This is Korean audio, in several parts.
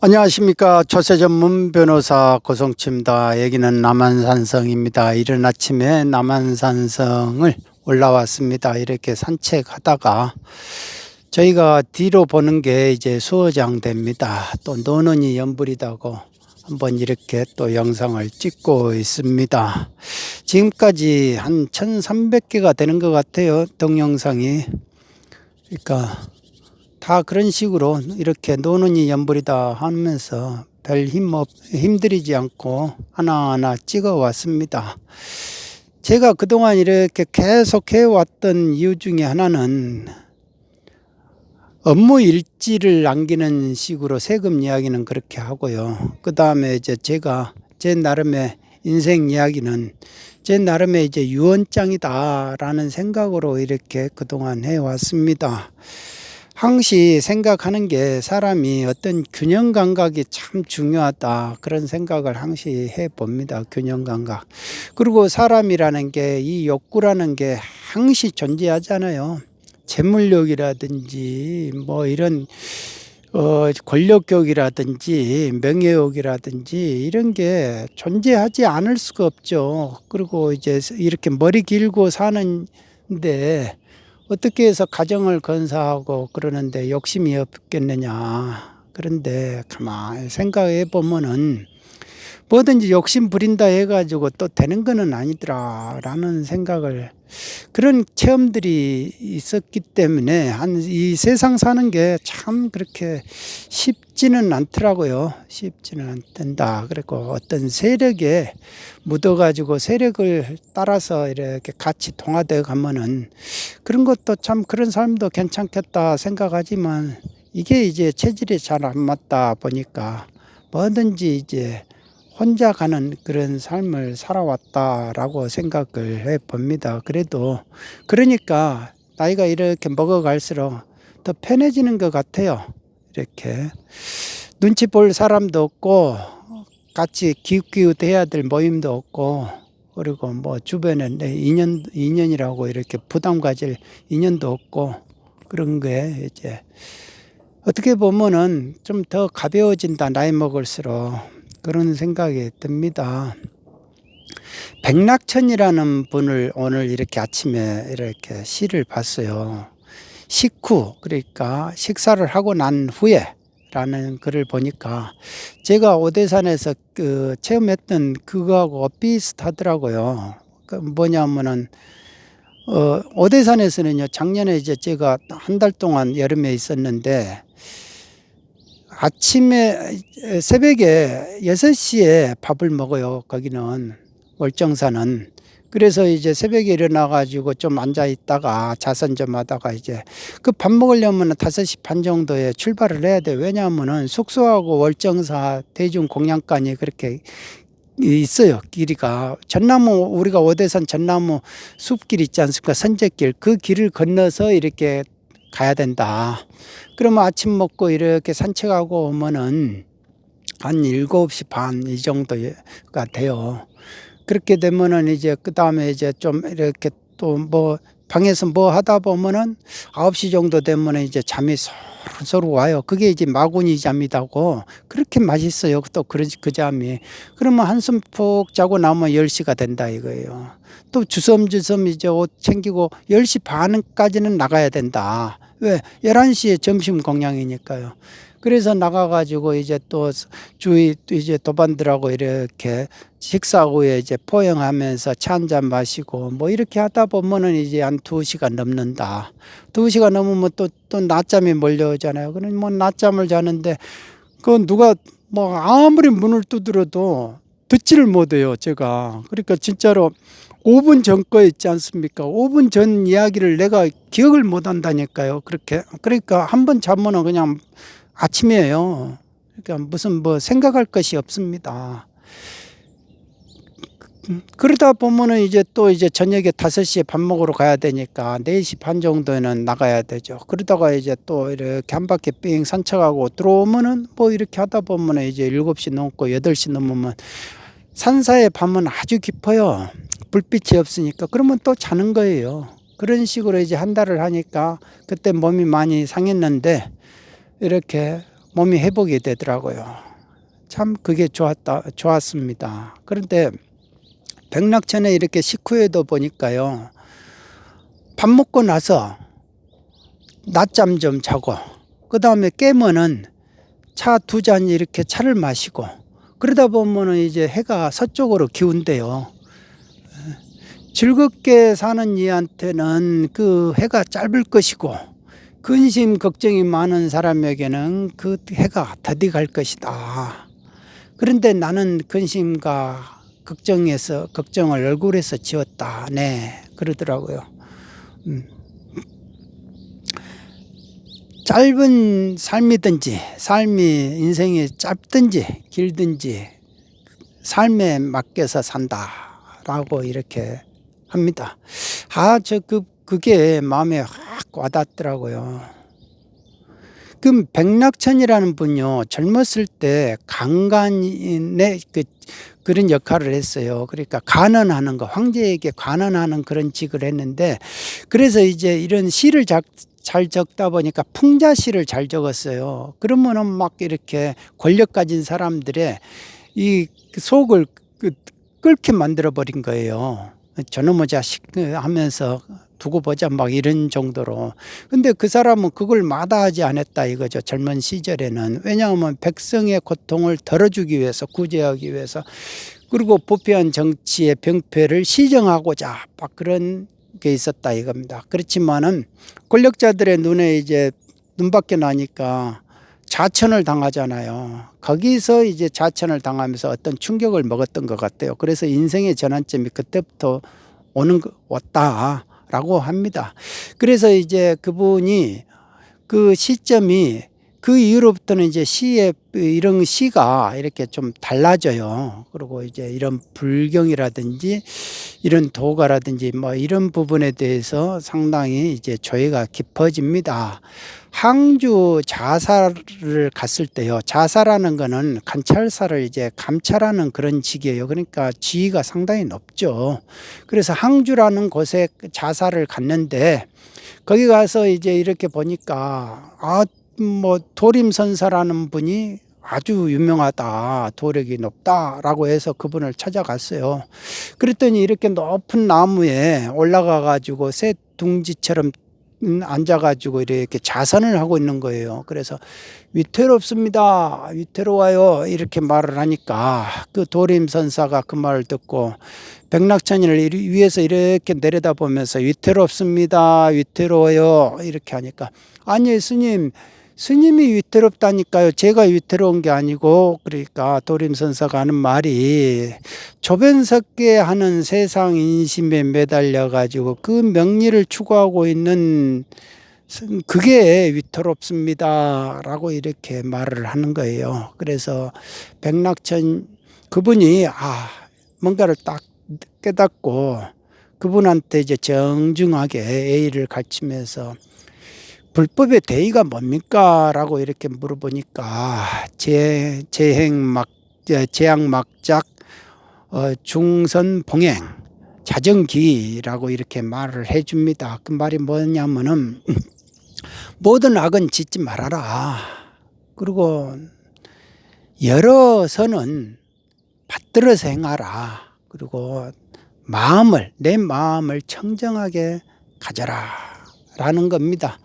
안녕하십니까. 조세 전문 변호사 고성치입니다. 여기는 남한산성입니다. 이른 아침에 남한산성을 올라왔습니다. 이렇게 산책하다가 저희가 뒤로 보는 게 이제 수어장대입니다. 또 노는이 연불이다고 한번 이렇게 또 영상을 찍고 있습니다. 지금까지 한 1300개가 되는 것 같아요. 동영상이. 그러니까 다 그런 식으로 이렇게 노는이 연불이다 하면서 별 힘들이지 않고 하나하나 찍어 왔습니다. 제가 그동안 이렇게 계속 해왔던 이유 중에 하나는 업무 일지를 남기는 식으로 세금 이야기는 그렇게 하고요. 그 다음에 이제 제가 제 나름의 인생 이야기는 제 나름의 이제 유언장이다라는 생각으로 이렇게 그동안 해왔습니다. 항시 생각하는 게 사람이 어떤 균형 감각이 참 중요하다, 그런 생각을 항시 해봅니다. 균형 감각. 그리고 사람이라는 게, 이 욕구라는 게 항시 존재하잖아요. 재물욕이라든지 뭐 이런 권력욕이라든지 명예욕이라든지 이런 게 존재하지 않을 수가 없죠. 그리고 이제 이렇게 머리 길고 사는데 어떻게 해서 가정을 건사하고 그러는데 욕심이 없겠느냐. 그런데 가만히 생각해 보면은 뭐든지 욕심 부린다 해가지고 또 되는 거는 아니더라 라는 생각을, 그런 체험들이 있었기 때문에 이 세상 사는 게 참 그렇게 쉽지는 않더라고요. 쉽지는 않단다. 그리고 어떤 세력에 묻어가지고 세력을 따라서 이렇게 같이 동화되어 가면은 그런 것도 참, 그런 삶도 괜찮겠다 생각하지만 이게 이제 체질이 잘 안 맞다 보니까 뭐든지 이제 혼자 가는 그런 삶을 살아왔다라고 생각을 해 봅니다. 그래도 그러니까 나이가 이렇게 먹어갈수록 더 편해지는 것 같아요. 이렇게 눈치 볼 사람도 없고 같이 기웃기웃해야 될 모임도 없고, 그리고 뭐 주변에 내 인연이라고 이렇게 부담 가질 인연도 없고, 그런 게 이제 어떻게 보면은 좀 더 가벼워진다, 나이 먹을수록. 그런 생각이 듭니다. 백낙천이라는 분을 오늘 이렇게 아침에 이렇게 시를 봤어요. 식후, 그러니까 식사를 하고 난 후에 라는 글을 보니까 제가 오대산에서 체험했던 그거하고 비슷하더라고요. 그 뭐냐면은 오대산에서는요, 작년에 이제 제가 한 달 동안 여름에 있었는데 아침에 새벽에 6시에 밥을 먹어요. 거기는 월정사는. 그래서 이제 새벽에 일어나 가지고 좀 앉아 있다가 자선 좀 하다가 이제 그 밥 먹으려면 5시 반 정도에 출발을 해야 돼요. 왜냐하면은 숙소하고 월정사 대중 공양관이 그렇게 있어요. 길이가 전나무, 우리가 오대산 전나무 숲길 있지 않습니까? 선제길, 그 길을 건너서 이렇게 가야 된다. 그러면 아침 먹고 이렇게 산책하고 오면은 한 7시 반 이 정도가 돼요. 그렇게 되면은 이제 그 다음에 이제 좀 이렇게 또 뭐 방에서 뭐 하다 보면은 9시 정도 되면은 이제 잠이 서로 와요. 그게 이제 마구니 잠이라고, 그렇게 맛있어요. 또 그 잠이. 그러면 한숨 푹 자고 나면 10시가 된다 이거예요. 또 주섬주섬 이제 옷 챙기고 10시 반까지는 나가야 된다. 왜? 11시에 점심 공양이니까요. 그래서 나가가지고 이제 또 주위 이제 도반들하고 이렇게 식사 후에 이제 포용하면서 차 한잔 마시고 뭐 이렇게 하다 보면은 이제 한 2시간 넘는다. 2시간 넘으면 또 낮잠이 몰려오잖아요. 그럼 뭐 낮잠을 자는데 그건 누가 뭐 아무리 문을 두드려도 듣지를 못해요, 제가. 그러니까 진짜로 5분 전 거 있지 않습니까? 5분 전 이야기를 내가 기억을 못 한다니까요. 그렇게. 그러니까 한 번 자면은 그냥 아침이에요. 그러니까 무슨 뭐 생각할 것이 없습니다. 그러다 보면은 이제 또 이제 저녁에 5시에 밥 먹으러 가야 되니까 4시 반 정도에는 나가야 되죠. 그러다가 이제 또 이렇게 한 바퀴 삥 산책하고 들어오면은 뭐 이렇게 하다 보면은 이제 7시 넘고 8시 넘으면 산사의 밤은 아주 깊어요. 불빛이 없으니까. 그러면 또 자는 거예요. 그런 식으로 이제 한 달을 하니까 그때 몸이 많이 상했는데 이렇게 몸이 회복이 되더라고요. 참 그게 좋았습니다. 그런데 백낙천에 이렇게 식후에도 보니까요. 밥 먹고 나서 낮잠 좀 자고 그 다음에 깨면은 차 2잔 이렇게 차를 마시고 그러다 보면은 이제 해가 서쪽으로 기운대요. 즐겁게 사는 이한테는 그 해가 짧을 것이고 근심 걱정이 많은 사람에게는 그 해가 더디 갈 것이다. 그런데 나는 근심과 걱정을 얼굴에서 지웠다. 네, 그러더라고요. 짧은 삶이든지 삶이 인생이 짧든지 길든지 삶에 맡겨서 산다라고 이렇게 합니다. 그게 마음에 확 와닿더라고요. 그 백낙천이라는 분요, 젊었을 때 강간의 그런 역할을 했어요. 그러니까 간언하는 거, 황제에게 간언하는 그런 직을 했는데, 그래서 이제 이런 시를 잘 적다 보니까 풍자시를 잘 적었어요. 그러면은 막 이렇게 권력 가진 사람들의 이 속을 끓게 만들어 버린 거예요. 저놈의 자식 하면서 두고 보자 막 이런 정도로. 근데 그 사람은 그걸 마다하지 않았다 이거죠. 젊은 시절에는. 왜냐하면 백성의 고통을 덜어주기 위해서, 구제하기 위해서, 그리고 부패한 정치의 병폐를 시정하고자 막 그런 게 있었다 이겁니다. 그렇지만은 권력자들의 눈에 이제 눈밖에 나니까 자천을 당하잖아요. 거기서 이제 자천을 당하면서 어떤 충격을 먹었던 것 같아요. 그래서 인생의 전환점이 그때부터 왔다라고 합니다. 그래서 이제 그분이 그 시점이 그 이후로부터는 이제 이런 시가 이렇게 좀 달라져요. 그리고 이제 이런 불경이라든지 이런 도가라든지 뭐 이런 부분에 대해서 상당히 이제 조예가 깊어집니다. 항주 자사를 갔을 때요. 자사라는 거는 관찰사를 이제 감찰하는 그런 직이에요. 그러니까 지위가 상당히 높죠. 그래서 항주라는 곳에 자사를 갔는데 거기 가서 이제 이렇게 보니까 도림선사라는 분이 아주 유명하다, 도력이 높다라고 해서 그분을 찾아갔어요. 그랬더니 이렇게 높은 나무에 올라가 가지고 새 둥지처럼 앉아 가지고 이렇게 자선을 하고 있는 거예요. 그래서 위태롭습니다, 위태로워요 이렇게 말을 하니까 그 도림선사가 그 말을 듣고 백낙천을 위에서 이렇게 내려다보면서 위태롭습니다, 위태로워요 이렇게 하니까, 아니 스님이 위태롭다니까요. 제가 위태로운 게 아니고, 그러니까 도림선사가 하는 말이 조변석계 하는 세상 인심에 매달려 가지고 그 명리를 추구하고 있는 그게 위태롭습니다 라고 이렇게 말을 하는 거예요. 그래서 백낙천 그분이 뭔가를 딱 깨닫고 그분한테 이제 정중하게 예의를 갖추면서 불법의 대의가 뭡니까? 라고 이렇게 물어보니까 재앙막작 중선봉행 자정기라고 이렇게 말을 해줍니다. 그 말이 뭐냐면은 모든 악은 짓지 말아라. 그리고 여러 선은 받들어서 행하라. 그리고 내 마음을 청정하게 가져라 라는 겁니다.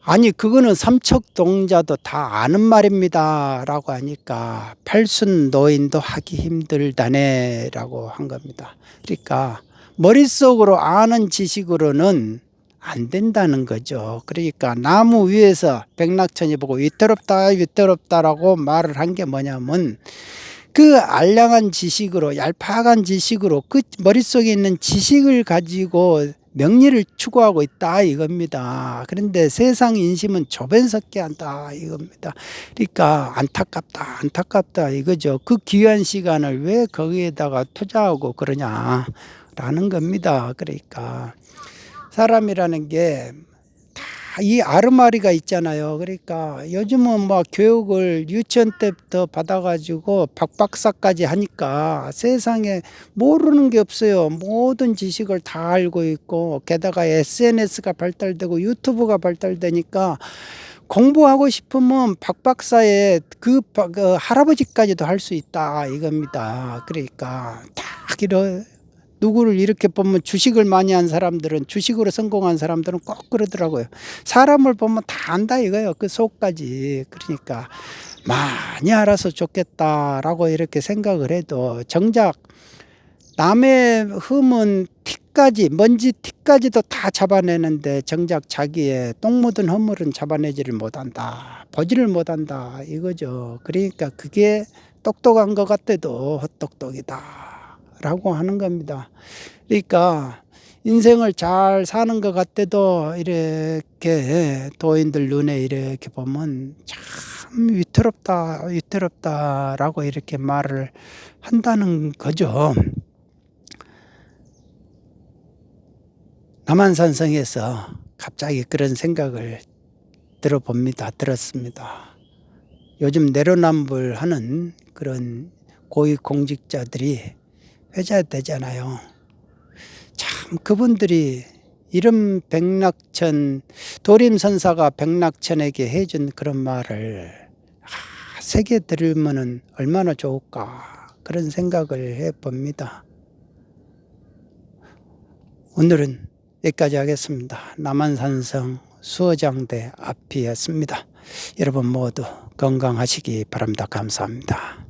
아니 그거는 삼척동자도 다 아는 말입니다 라고 하니까 팔순노인도 하기 힘들다네 라고 한 겁니다. 그러니까 머릿속으로 아는 지식으로는 안 된다는 거죠. 그러니까 나무 위에서 백낙천이 보고 위태롭다라고 말을 한 게 뭐냐면 그 알량한 지식으로, 얄팍한 지식으로, 그 머릿속에 있는 지식을 가지고 명리를 추구하고 있다 이겁니다. 그런데 세상 인심은 조변석계 한다 이겁니다. 그러니까 안타깝다 이거죠. 그 귀한 시간을 왜 거기에다가 투자하고 그러냐라는 겁니다. 그러니까 사람이라는 게 이 아르마리가 있잖아요. 그러니까 요즘은 뭐 교육을 유치원 때부터 받아가지고 박박사까지 하니까 세상에 모르는 게 없어요. 모든 지식을 다 알고 있고, 게다가 SNS가 발달되고 유튜브가 발달되니까 공부하고 싶으면 박 박사의 그 할아버지까지도 할 수 있다 이겁니다. 그러니까 딱 이런 누구를 이렇게 보면 주식을 많이 한 사람들은 주식으로 성공한 사람들은 꼭 그러더라고요. 사람을 보면 다 안다 이거예요. 그 속까지. 그러니까 많이 알아서 좋겠다라고 이렇게 생각을 해도 정작 남의 흠은 티까지 먼지 티까지도 다 잡아내는데 정작 자기의 똥 묻은 허물은 잡아내지를 못한다. 보지를 못한다 이거죠. 그러니까 그게 똑똑한 것 같아도 헛똑똑이다 라고 하는 겁니다. 그러니까 인생을 잘 사는 것 같아도 이렇게 도인들 눈에 이렇게 보면 참 위태롭다라고 이렇게 말을 한다는 거죠. 남한산성에서 갑자기 그런 생각을 들었습니다. 요즘 내로남불하는 그런 고위공직자들이 회자되잖아요. 참 그분들이 이름 백낙천 도림선사가 백낙천에게 해준 그런 말을 새겨 들으면 얼마나 좋을까 그런 생각을 해봅니다. 오늘은 여기까지 하겠습니다. 남한산성 수어장대 앞이었습니다. 여러분 모두 건강하시기 바랍니다. 감사합니다.